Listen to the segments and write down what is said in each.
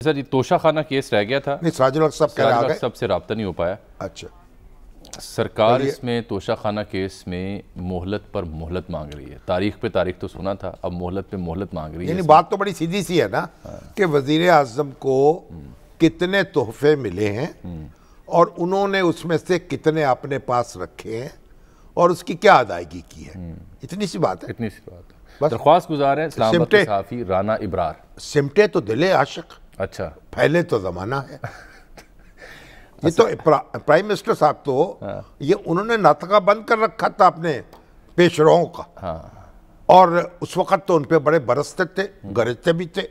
Sir, ये तोशा खाना case रह गया था। नहीं, सिराजुल हक साहब से रब्ता नहीं हो पाया। अच्छा, सरकार इसमें तोशा खाना केस में मोहलत पर मोहलत मांग रही है। तारीख पे तारीख तो सुना था, अब मोहलत पे मोहलत मांग रही है। बात तो बड़ी सीधी सी है ना कि वजीर आजम को कितने तोहफे मिले हैं और उन्होंने उसमें से कितने अपने पास रखे हैं और उसकी क्या अदायगी की है। इतनी सी बात है, इतनी सी बात है। दरख्वास्त गुजार है इस्लामाबाद के सहाफी राना इब्रार। सिमटे तो दिले आशिक, अच्छा, फैले तो जमाना है। ये तो प्राइम मिनिस्टर साहब तो ये उन्होंने नाटका बंद कर रखा था अपने पेशरों का। और उस वक्त तो उन पे बड़े बरसते थे, गरजते भी थे।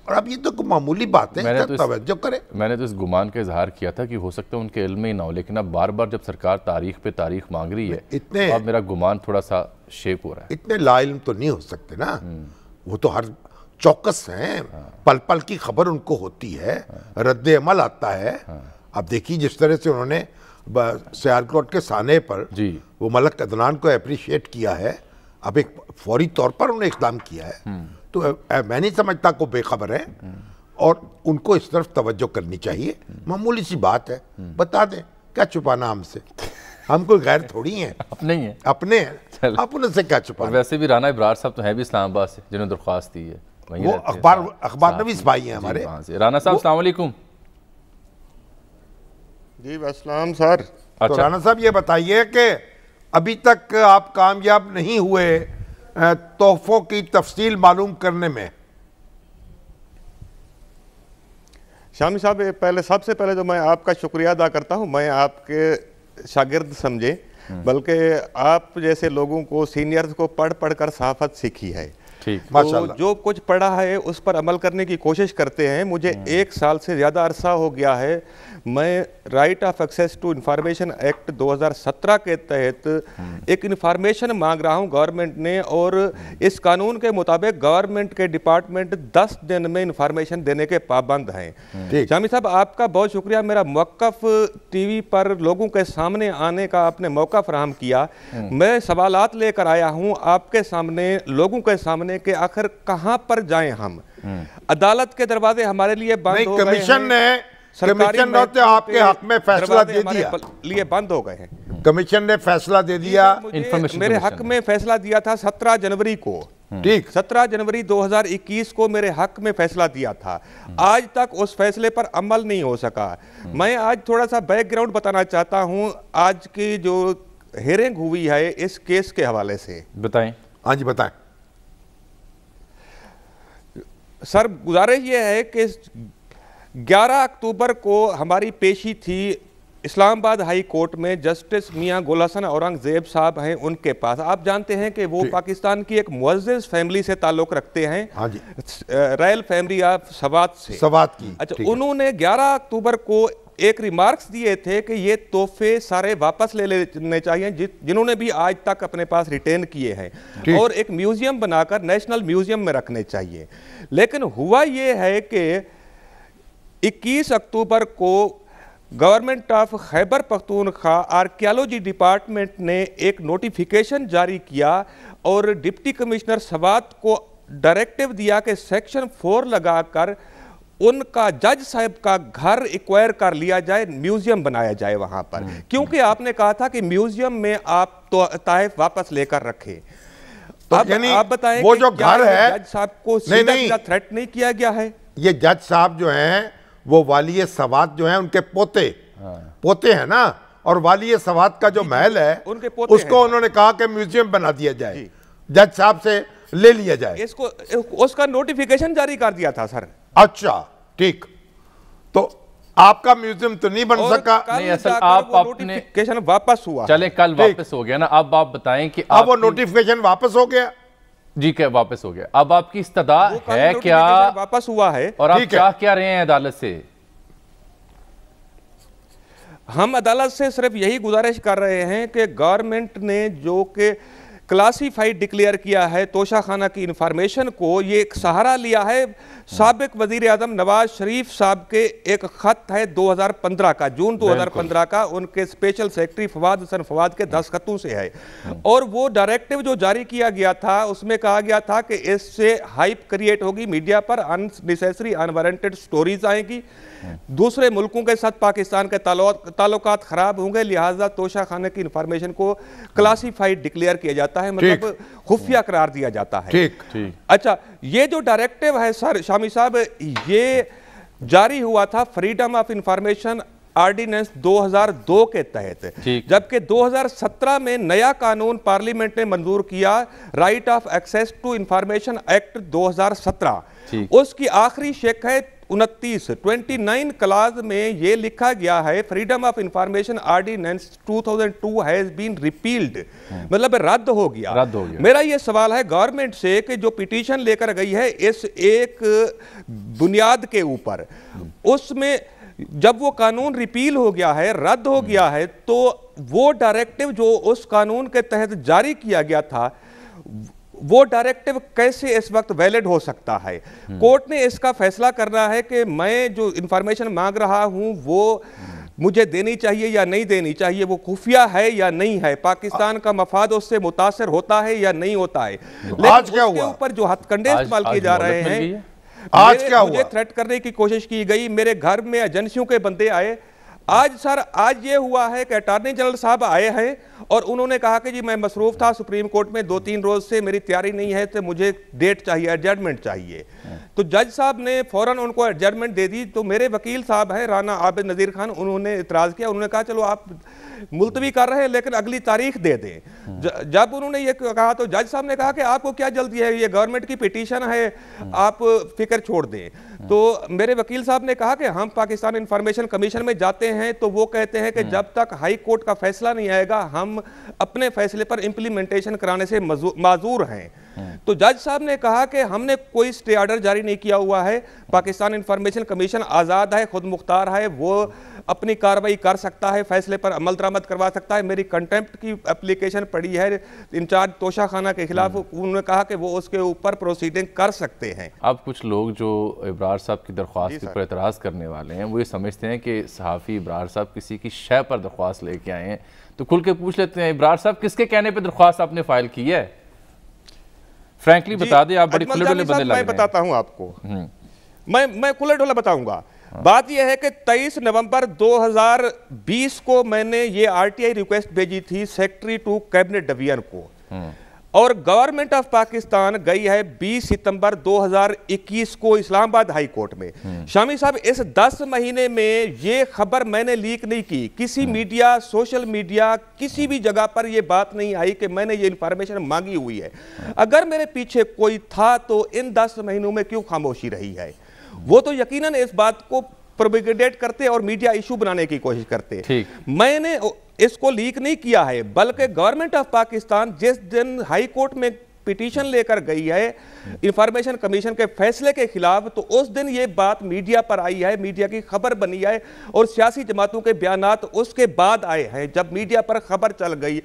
और अब ये तो मामूली बात है, तवज्जो करें। मैंने तो इस गुमान का इजहार किया था कि हो सकता है उनके इल्म में ही ना हो, लेकिन अब बार बार जब सरकार तारीख पे तारीख मांग रही है इतने तो अब मेरा गुमान थोड़ा सा शेप हो रहा है। इतने लाइल्म तो नहीं हो सकते ना। वो तो हर चौकस हैं, पल पल की खबर उनको होती है, रद्द अमल आता है। अब देखिए जिस तरह से उन्होंने सियालकोट के साने पर वो मलक अदनान को अप्रिशिएट किया है, अब एक फौरी तौर पर उन्होंने इकदाम किया है, तो मैं नहीं समझता को बेखबर है और उनको इस तरफ तवज्जो करनी चाहिए। मामूली सी बात है, बता दें, क्या छुपाना हमसे, हम कोई गैर थोड़ी हैं, अपने ही हैं, अपने हैं, आप उनसे क्या छुपाना। वैसे भी राना इब्रार साहब तो है भी इस्लामाबाद से, जिन्होंने दरख्वास्त दी है, वो अखबार नवीस भाई हैं हमारे। राना साहब अस्सलाम वालेकुम। जी अस्सलाम सर। अच्छा। तो राना साहब ये बताइए कि अभी तक आप कामयाब नहीं हुए तोहफों की तफसील मालूम करने में। शामी साहब, पहले सबसे पहले तो मैं आपका शुक्रिया अदा करता हूं। मैं आपके शागिर्द समझे, बल्कि आप जैसे लोगों को, सीनियर्स को पढ़ पढ़ कर सहाफत सीखी है। तो जो कुछ पढ़ा है उस पर अमल करने की कोशिश करते हैं। मुझे 1 साल से ज़्यादा अरसा हो गया है, मैं right of access to information act 2017 के तहत एक इंफॉर्मेशन मांग रहा हूं गवर्नमेंट ने, और इस कानून के मुताबिक गवर्नमेंट के डिपार्टमेंट 10 दिन में इंफॉर्मेशन देने के पाबंद हैं। शामी साहब, आपका बहुत शुक्रिया, मेरा मौक़िफ़ टीवी पर लोगों के सामने आने का आपने मौका फराहम किया। मैं सवालात लेकर आया हूँ आपके सामने, लोगों के सामने कि आखिर कहां पर जाएं हम। अदालत के दरवाजे हमारे लिए बंद हो गए हैं। कमीशन ने आपके हक में फैसला दे दिया, लिए बंद हो गए हैं। कमीशन ने फैसला दे दिया, मेरे हक में फैसला दिया था 17 जनवरी को। ठीक, 17 जनवरी 2021 को मेरे हक में फैसला दिया था। आज तक उस फैसले पर अमल नहीं हो सका। मैं आज थोड़ा सा बैकग्राउंड बताना चाहता हूं आज की जो हियरिंग हुई है इस केस के हवाले से। बताएं। हाँ जी, बताएं सर। गुजारिश ये है कि 11 अक्टूबर को हमारी पेशी थी इस्लामाबाद हाई कोर्ट में। जस्टिस मियां गुल हसन औरंगजेब साहब हैं उनके पास। आप जानते हैं कि वो पाकिस्तान की एक मुअज़्ज़िज़ फैमिली से ताल्लुक़ रखते हैं। हाँ जी, रॉयल फैमिली ऑफ सवात से। सवात की। अच्छा, उन्होंने 11 अक्टूबर को एक रिमार्क्स दिए थे कि ये तोहफे सारे वापस ले लेने चाहिए जिन्होंने भी आज तक अपने पास रिटेन किए हैं, और एक म्यूजियम बनाकर नेशनल म्यूजियम में रखने चाहिए। लेकिन हुआ ये है कि 21 अक्टूबर को government of Khyber Pakhtunkhwa archaeology department ने एक नोटिफिकेशन जारी किया और डिप्टी कमिश्नर सवात को डायरेक्टिव दिया कि सेक्शन 4 लगाकर उनका जज साहब का घर एक्वायर कर लिया जाए, म्यूजियम बनाया जाए वहां पर। क्योंकि आपने कहा था कि म्यूजियम में आप तो ताइफ वापस लेकर रखें। तो आप बताएं वो जो घर है, जज साहब को सीधा थ्रेट नहीं किया गया है। ये जज साहब जो हैं वो वाली सवात जो है उनके पोते हैं ना, और वाली सवात का जो महल है उनके पोते उसको उन्होंने कहा कि म्यूजियम बना दिया जाए, जज साहब से ले लिया जाए। इसको उसका नोटिफिकेशन जारी कर दिया था सर। अच्छा, ठीक, तो आपका म्यूजियम तो नहीं बन सका। नहीं, असल आप नोटिफिकेशन वापस हुआ। चले, कल वापस हो गया ना। अब आप बताएं कि अब वो नोटिफिकेशन वापस हो गया। जी, क्या वापस हो गया? अब आपकी इस्तदा है क्या? वापस हुआ है। और आप क्या रहे हैं अदालत से? हम अदालत से सिर्फ यही गुजारिश कर रहे हैं कि गवर्नमेंट ने जो कि क्लासिफाइड डिक्लेयर किया है तोशाखाना की इंफॉर्मेशन को, ये एक सहारा लिया है साबिक वजीर आजम नवाज शरीफ साहब के एक खत है 2015 का, जून 2015 का, उनके स्पेशल सेक्रेटरी फवाद हसन फवाद के दस्तखतों से है। और वो डायरेक्टिव जो जारी किया गया था उसमें कहा गया था कि इससे हाइप क्रिएट होगी, मीडिया पर अननेसेसरी अनवारंटेड स्टोरीज आएगी, दूसरे मुल्कों के साथ पाकिस्तान के ताल्लुकात खराब होंगे, लिहाजा तोशाखाना की इंफॉर्मेशन को क्लासिफाइड डिक्लेयर किया जाता है, मतलब खुफिया करार दिया जाता है। ठीक। अच्छा, ये जो डायरेक्टिव है सर शामी साहब, ये जारी हुआ था फ्रीडम ऑफ इंफॉर्मेशन ऑर्डिनेंस 2002 के तहत, जबकि 2017 में नया कानून पार्लियामेंट ने मंजूर किया, right of access to information act 2017। उसकी आखिरी शेख है 29 क्लास में ये लिखा गया है, freedom of information ordinance 2002 has been repealed, मतलब रद्द हो गया। मेरा ये सवाल है गवर्नमेंट से कि जो पिटीशन लेकर गई है इस एक बुनियाद के ऊपर, उसमें जब वो कानून रिपील हो गया है, रद्द हो गया है, तो वो डायरेक्टिव जो उस कानून के तहत जारी किया गया था वो डायरेक्टिव कैसे इस वक्त वैलिड हो सकता है? कोर्ट ने इसका फैसला करना है कि मैं जो इंफॉर्मेशन मांग रहा हूं वो मुझे देनी चाहिए या नहीं देनी चाहिए, वो खुफिया है या नहीं है, पाकिस्तान का मफाद उससे मुतासर होता है या नहीं होता है। आज क्या हुआ? ऊपर जो हथकंडे इस्तेमाल किए जा रहे हैं, आज क्या हुआ? मुझे थ्रेट करने की कोशिश की गई, मेरे घर में एजेंसियों के बंदे आए। आज ये हुआ है कि अटॉर्नी जनरल साहब आए हैं और उन्होंने कहा कि जी मैं मसरूफ था सुप्रीम कोर्ट में 2-3 रोज से, मेरी तैयारी नहीं है, तो मुझे डेट चाहिए, एडजर्नमेंट चाहिए। तो जज साहब ने फौरन उनको एडजर्नमेंट दे दी। तो मेरे वकील साहब हैं राना आबिद नज़ीर खान, उन्होंने इतराज़ किया, उन्होंने कहा चलो आप मुलतवी कर रहे हैं लेकिन अगली तारीख दे दें। जब उन्होंने ये कहा तो जज साहब ने कहा कि आपको क्या जल्दी है, ये गवर्नमेंट की पिटीशन है, आप फिक्र छोड़ दें। तो मेरे वकील साहब ने कहा कि हम पाकिस्तान इंफॉर्मेशन कमीशन में जाते हैं तो वो कहते हैं कि जब तक हाई कोर्ट का फैसला नहीं आएगा हम अपने फैसले पर इंप्लीमेंटेशन कराने से माजूर हैं। तो जज साहब ने कहा कि हमने कोई स्टे ऑर्डर जारी नहीं किया हुआ है, पाकिस्तान इंफॉर्मेशन कमीशन आज़ाद है, खुद मुख्तार है, वो अपनी कार्रवाई कर सकता है, फैसले पर अमल दरामद करवा सकता है। मेरी कंटेम्प्ट की एप्लीकेशन पड़ी है इंचार्ज तोशाखाना के खिलाफ, उन्होंने कहा कि वो उसके ऊपर प्रोसीडिंग कर सकते हैं। अब कुछ लोग जो इब्रार साहब की दरख्वास्त के ऊपर एतराज़ करने वाले हैं वो ये समझते हैं कि सहाफ़ी इब्रार साहब किसी की शय पर दरख्वास्त लेके आए हैं, तो खुल के पूछ लेते हैं इब्रार साहब किसके कहने पर दरख्वास्त आपने फाइल की है? फ्रैंकली बता दें, आप बड़ी खुले ढोले बंदे लग रहे हैं। मैं बताता हूं आपको, मैं खुले ढोले बताऊंगा। बात यह है कि 23 नवंबर 2020 को मैंने ये आरटीआई रिक्वेस्ट भेजी थी सेक्रेटरी टू कैबिनेट डिवीजन को, और गवर्नमेंट ऑफ पाकिस्तान गई है 20 सितंबर 2021 को इस्लामाबाद हाई कोर्ट में। शामी साहब, इस 10 महीने में ये खबर मैंने लीक नहीं की, किसी मीडिया, सोशल मीडिया, किसी भी जगह पर ये बात नहीं आई कि मैंने ये इंफॉर्मेशन मांगी हुई है। अगर मेरे पीछे कोई था तो इन 10 महीनों में क्यों खामोशी रही है? वो तो यकीनन इस बात को प्रोपेगेट करते और मीडिया इशू बनाने की कोशिश करते। मैंने इसको लीक नहीं किया है, बल्कि गवर्नमेंट ऑफ पाकिस्तान जिस दिन हाई कोर्ट में पिटीशन लेकर गई है इंफॉर्मेशन कमीशन के फैसले के खिलाफ, तो उस दिन ये बात मीडिया पर आई है, मीडिया की खबर बनी है, और सियासी जमातों के बयानात उसके बाद आए हैं जब मीडिया पर खबर चल गई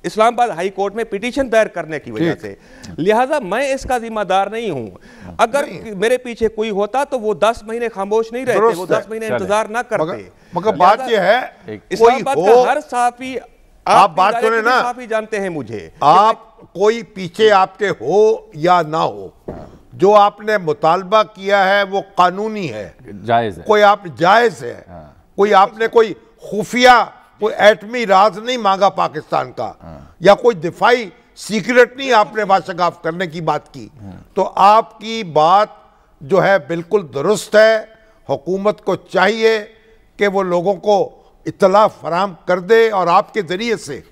इस्लामाबाद हाई कोर्ट में पिटीशन दायर करने की वजह से। लिहाजा मैं इसका जिम्मेदार नहीं हूं। अगर मेरे पीछे कोई होता तो वो 10 महीने खामोश नहीं रहते, वो 10 महीने इंतजार ना करते। मगर बात ये है, इस्लामाबाद का हर साफी, आप बात सुने ना, साफी जानते हैं मुझे, आप कोई पीछे आपके हो या ना हो, जो आपने मुतालबा किया है वो कानूनी है, जायज है, कोई आप जायज है, कोई आपने कोई खुफिया कोई एटमी राज नहीं मांगा पाकिस्तान का, या कोई दिफाई सीक्रेट नहीं आपने वाशगाफ करने की बात की, तो आपकी बात जो है बिल्कुल दुरुस्त है। हुकूमत को चाहिए कि वो लोगों को इत्तला फराम कर दे, और आपके जरिए से,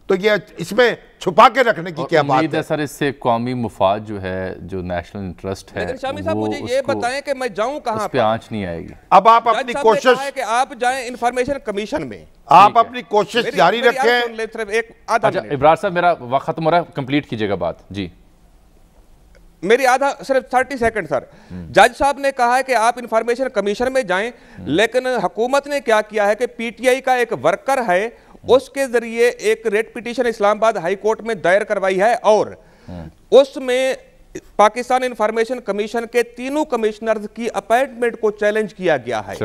तो ये इसमें छुपा के रखने की क्या बात है? सर, इससे कौमी मुफाद जो है, जो नेशनल इंटरेस्ट है, शामी साहब मुझे ये बताएं कि मैं जाऊं कहां पे आंच नहीं आएगी। अब आप अपनी कोशिश है कि आप जाएं इंफॉर्मेशन कमीशन में, आप अपनी कोशिश जारी रखें। अच्छा इब्रार साहब, मेरा वक्त खत्म हो रहा है, कंप्लीट कीजिएगा बात जी। मेरी आधा सिर्फ 30 सेकंड सर। जज साहब ने कहा है कि आप इंफॉर्मेशन कमीशन में जाएं, लेकिन हुकूमत ने क्या किया है कि पीटीआई का एक वर्कर है उसके जरिए एक rate petition Islamabad high court में दायर करवाई है और उसमें पाकिस्तान इंफॉर्मेशन कमीशन के तीनों कमिश्नर्स की अपॉइंटमेंट को चैलेंज किया गया है।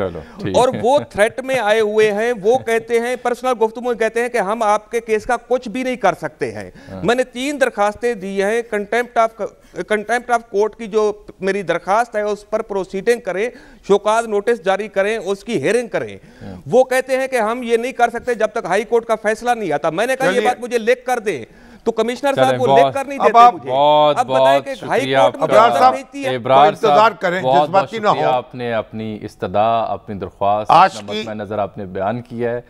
और वो थ्रेट में आए हुए हैं, वो कहते हैं, पर्सनल गुफ्तगू में कहते हैं कि हम आपके केस का कुछ भी नहीं कर सकते हैं। मैंने 3 दरखास्तें दी हैं, कंटेम्प्ट ऑफ कोर्ट की जो मेरी दरखास्त है उस पर प्रोसीडिंग करें, शोकाज नोटिस जारी करें, उसकी हियरिंग करें। वो कहते हैं कि हम ये नहीं कर सकते जब तक हाई कोर्ट का फैसला नहीं आता। मैंने कहा ये बात मुझे लिख कर दे, तो कमिश्नर साहब वो लेख कर नहीं देते मुझे। अब बताएं कि हाई कोर्ट में इंतजार करें, जज्बाती ना हो। आपने अपनी इस्तदा, अपनी दरख्वास्त, अपना नजर आपने बयान किया है।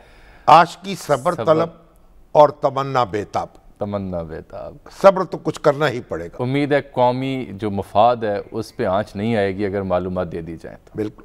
आज की सब्र तलब और तमन्ना बेताब, सब्र तो कुछ करना ही पड़ेगा। उम्मीद है कौमी जो मफाद है उस पे आंच नहीं आएगी अगर मालूमात दे दी जाए तो। बिल्कुल।